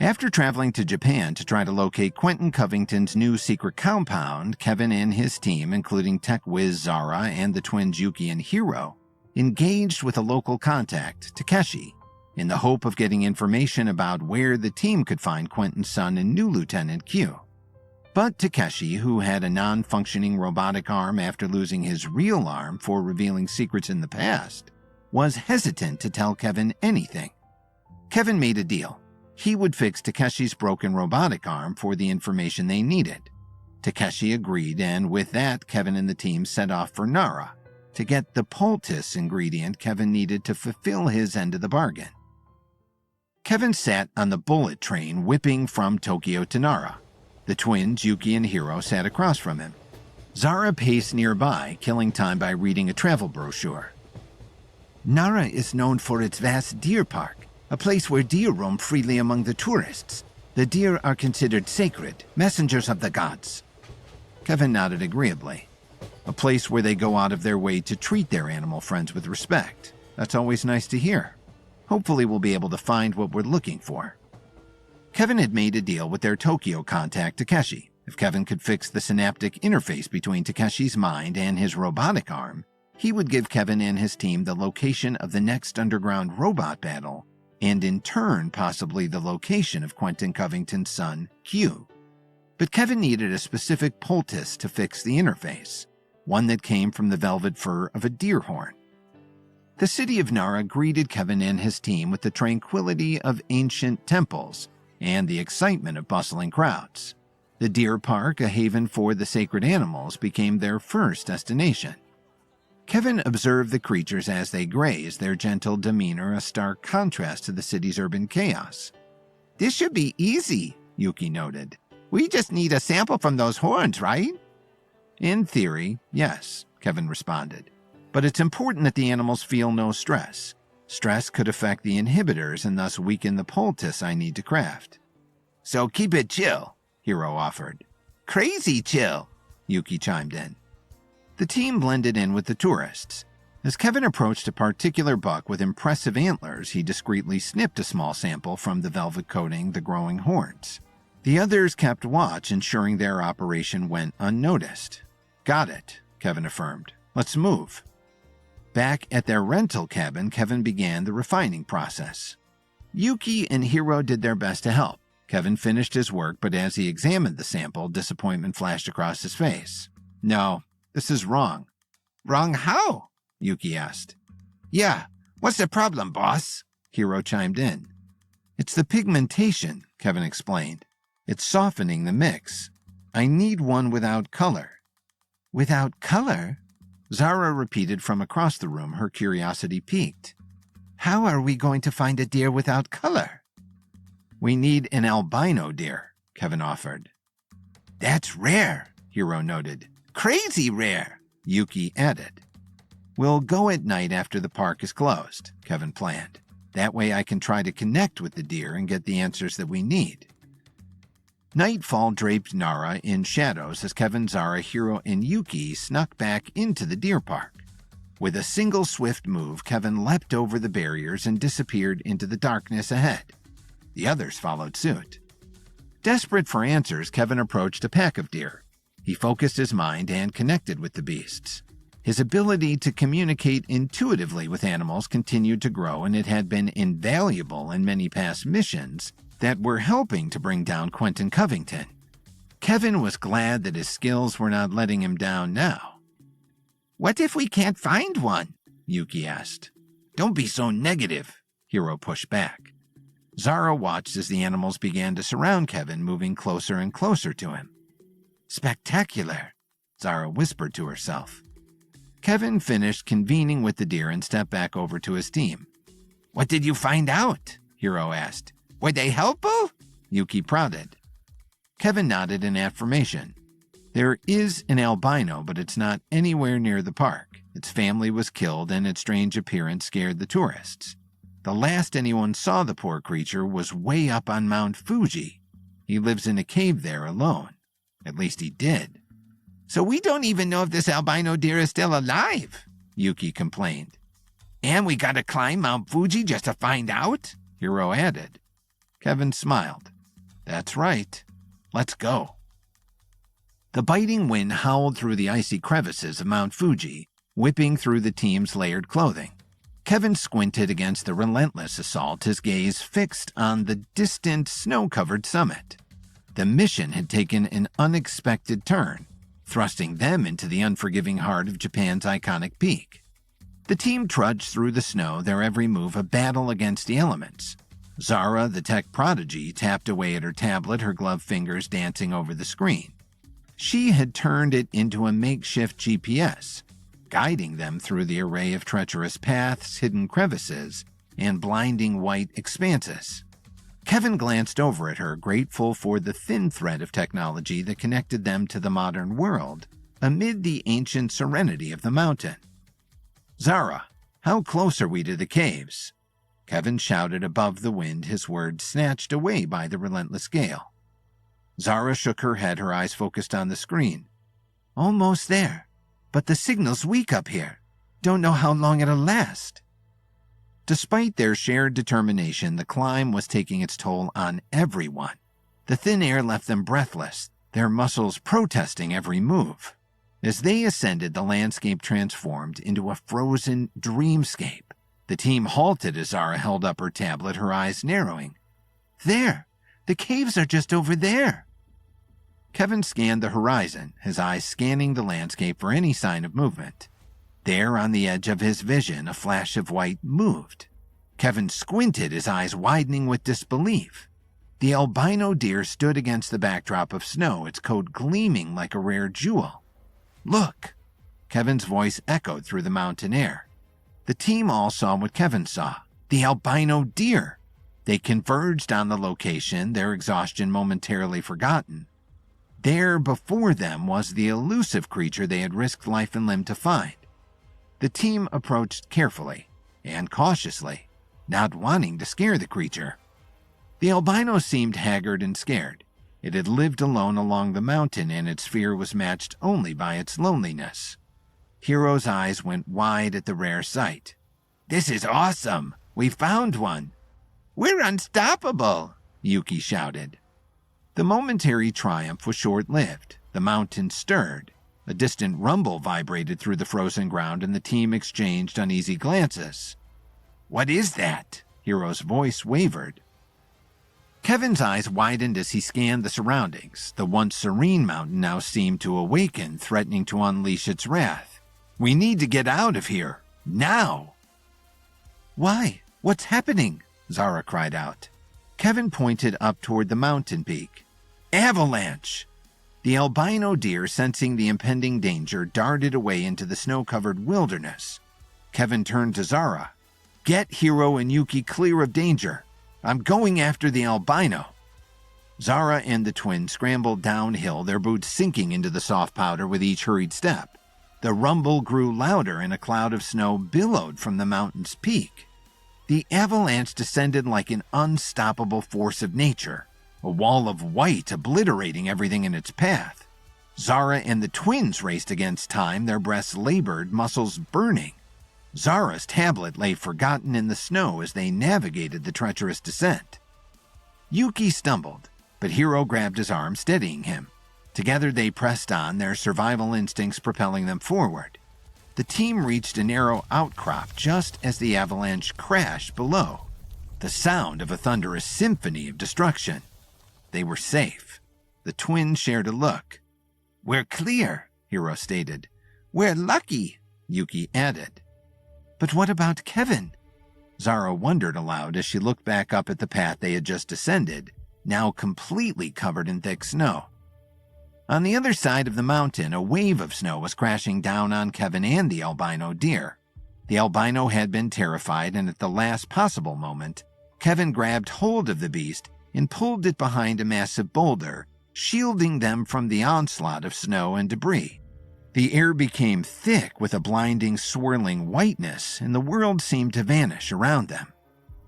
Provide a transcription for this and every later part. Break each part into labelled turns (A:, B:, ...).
A: After traveling to Japan to try to locate Quentin Covington's new secret compound, Kevin and his team, including tech whiz Zara and the twins Yuki and Hiro, engaged with a local contact, Takeshi, in the hope of getting information about where the team could find Quentin's son and new Lieutenant Q. But Takeshi, who had a non-functioning robotic arm after losing his real arm for revealing secrets in the past, was hesitant to tell Kevin anything. Kevin made a deal. He would fix Takeshi's broken robotic arm for the information they needed. Takeshi agreed, and with that, Kevin and the team set off for Nara to get the poultice ingredient Kevin needed to fulfill his end of the bargain. Kevin sat on the bullet train whipping from Tokyo to Nara. The twins, Yuki and Hiro, sat across from him. Zara paced nearby, killing time by reading a travel brochure. Nara is known for its vast deer park, a place where deer roam freely among the tourists. The deer are considered sacred, messengers of the gods. Kevin nodded agreeably. A place where they go out of their way to treat their animal friends with respect. That's always nice to hear. Hopefully we'll be able to find what we're looking for. Kevin had made a deal with their Tokyo contact, Takeshi. If Kevin could fix the synaptic interface between Takeshi's mind and his robotic arm, he would give Kevin and his team the location of the next underground robot battle, and in turn possibly the location of Quentin Covington's son, Q. But Kevin needed a specific poultice to fix the interface, one that came from the velvet fur of a deer horn. The city of Nara greeted Kevin and his team with the tranquility of ancient temples and the excitement of bustling crowds. The deer park, a haven for the sacred animals, became their first destination. Kevin observed the creatures as they grazed, their gentle demeanor a stark contrast to the city's urban chaos. "This should be easy," Yuki noted. "We just need a sample from those horns, right?" "In theory, yes," Kevin responded. "But it's important that the animals feel no stress. Stress could affect the inhibitors and thus weaken the poultice I need to craft." "So keep it chill," Hiro offered. "Crazy chill," Yuki chimed in. The team blended in with the tourists. As Kevin approached a particular buck with impressive antlers, he discreetly snipped a small sample from the velvet coating the growing horns. The others kept watch, ensuring their operation went unnoticed. "Got it," Kevin affirmed. "Let's move." Back at their rental cabin, Kevin began the refining process. Yuki and Hiro did their best to help. Kevin finished his work, but as he examined the sample, disappointment flashed across his face. "No, this is wrong." "Wrong how?" Yuki asked. "Yeah, what's the problem, boss?" Hiro chimed in. "It's the pigmentation," Kevin explained. "It's softening the mix. I need one without color." "Without color?" Zara repeated from across the room, her curiosity piqued. "How are we going to find a deer without color?" "We need an albino deer," Kevin offered. "That's rare," Hiro noted. "Crazy rare," Yuki added. "We'll go at night after the park is closed," Kevin planned. "That way I can try to connect with the deer and get the answers that we need." Nightfall draped Nara in shadows as Kevin, Zara, Hiro, and Yuki snuck back into the deer park. With a single swift move, Kevin leapt over the barriers and disappeared into the darkness ahead. The others followed suit. Desperate for answers, Kevin approached a pack of deer. He focused his mind and connected with the beasts. His ability to communicate intuitively with animals continued to grow, and it had been invaluable in many past missions that were helping to bring down Quentin Covington. Kevin was glad that his skills were not letting him down now. "What if we can't find one?" Yuki asked. "Don't be so negative," Hiro pushed back. Zara watched as the animals began to surround Kevin, moving closer and closer to him. "Spectacular," Zara whispered to herself. Kevin finished convening with the deer and stepped back over to his team. "What did you find out?" Hiro asked. "Were they helpful?" Yuki prodded. Kevin nodded in affirmation. "There is an albino, but it's not anywhere near the park. Its family was killed, and its strange appearance scared the tourists. The last anyone saw the poor creature was way up on Mount Fuji. He lives in a cave there alone. At least he did." "So we don't even know if this albino deer is still alive," Yuki complained. "And we gotta climb Mount Fuji just to find out?" Hiro added. Kevin smiled. That's right. Let's go. The biting wind howled through the icy crevices of Mount Fuji, whipping through the team's layered clothing. Kevin squinted against the relentless assault, his gaze fixed on the distant, snow-covered summit. The mission had taken an unexpected turn, thrusting them into the unforgiving heart of Japan's iconic peak. The team trudged through the snow, their every move a battle against the elements. Zara, the tech prodigy, tapped away at her tablet, her gloved fingers dancing over the screen. She had turned it into a makeshift GPS, guiding them through the array of treacherous paths, hidden crevices, and blinding white expanses. Kevin glanced over at her, grateful for the thin thread of technology that connected them to the modern world amid the ancient serenity of the mountain. "Zara, how close are we to the caves?" Kevin shouted above the wind, his words snatched away by the relentless gale. Zara shook her head, her eyes focused on the screen. "Almost there, but the signal's weak up here. Don't know how long it'll last." Despite their shared determination, the climb was taking its toll on everyone. The thin air left them breathless, their muscles protesting every move. As they ascended, the landscape transformed into a frozen dreamscape. The team halted as Zara held up her tablet, her eyes narrowing. "There! The caves are just over there." Kevin scanned the horizon, his eyes scanning the landscape for any sign of movement. There, on the edge of his vision, a flash of white moved. Kevin squinted, his eyes widening with disbelief. The albino deer stood against the backdrop of snow, its coat gleaming like a rare jewel. "Look!" Kevin's voice echoed through the mountain air. The team all saw what Kevin saw, the albino deer. They converged on the location, their exhaustion momentarily forgotten. There before them was the elusive creature they had risked life and limb to find. The team approached carefully and cautiously, not wanting to scare the creature. The albino seemed haggard and scared. It had lived alone along the mountain, and its fear was matched only by its loneliness. Hiro's eyes went wide at the rare sight. "This is awesome! We found one!" "We're unstoppable!" Yuki shouted. The momentary triumph was short-lived. The mountain stirred. A distant rumble vibrated through the frozen ground, and the team exchanged uneasy glances. "What is that?" Hiro's voice wavered. Kevin's eyes widened as he scanned the surroundings. The once serene mountain now seemed to awaken, threatening to unleash its wrath. "We need to get out of here. Now!" "Why? What's happening?" Zara cried out. Kevin pointed up toward the mountain peak. "Avalanche!" The albino deer, sensing the impending danger, darted away into the snow-covered wilderness. Kevin turned to Zara. "Get Hiro and Yuki clear of danger. I'm going after the albino." Zara and the twin scrambled downhill, their boots sinking into the soft powder with each hurried step. The rumble grew louder, and a cloud of snow billowed from the mountain's peak. The avalanche descended like an unstoppable force of nature, a wall of white obliterating everything in its path. Zara and the twins raced against time, their breasts labored, muscles burning. Zara's tablet lay forgotten in the snow as they navigated the treacherous descent. Yuki stumbled, but Hiro grabbed his arm, steadying him. Together they pressed on, their survival instincts propelling them forward. The team reached a narrow outcrop just as the avalanche crashed below, the sound of a thunderous symphony of destruction. They were safe. The twins shared a look. "We're clear," Hiro stated. "We're lucky," Yuki added. "But what about Kevin?" Zara wondered aloud as she looked back up at the path they had just descended, now completely covered in thick snow. On the other side of the mountain, a wave of snow was crashing down on Kevin and the albino deer. The albino had been terrified, and at the last possible moment, Kevin grabbed hold of the beast and pulled it behind a massive boulder, shielding them from the onslaught of snow and debris. The air became thick with a blinding, swirling whiteness, and the world seemed to vanish around them.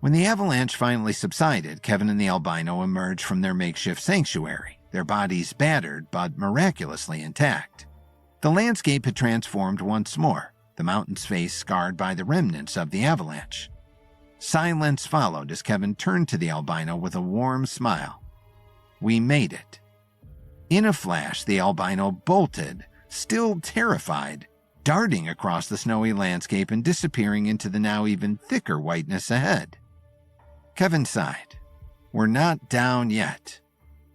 A: When the avalanche finally subsided, Kevin and the albino emerged from their makeshift sanctuary, their bodies battered but miraculously intact. The landscape had transformed once more, the mountain's face scarred by the remnants of the avalanche. Silence followed as Kevin turned to the albino with a warm smile. We made it." In a flash, the albino bolted, still terrified, darting across the snowy landscape and disappearing into the now even thicker whiteness ahead. Kevin sighed. "We're not down yet."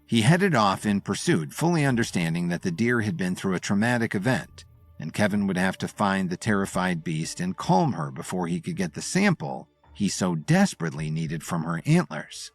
A: He headed off in pursuit, fully understanding that the deer had been through a traumatic event, and Kevin would have to find the terrified beast and calm her before he could get the sample he so desperately needed from her antlers.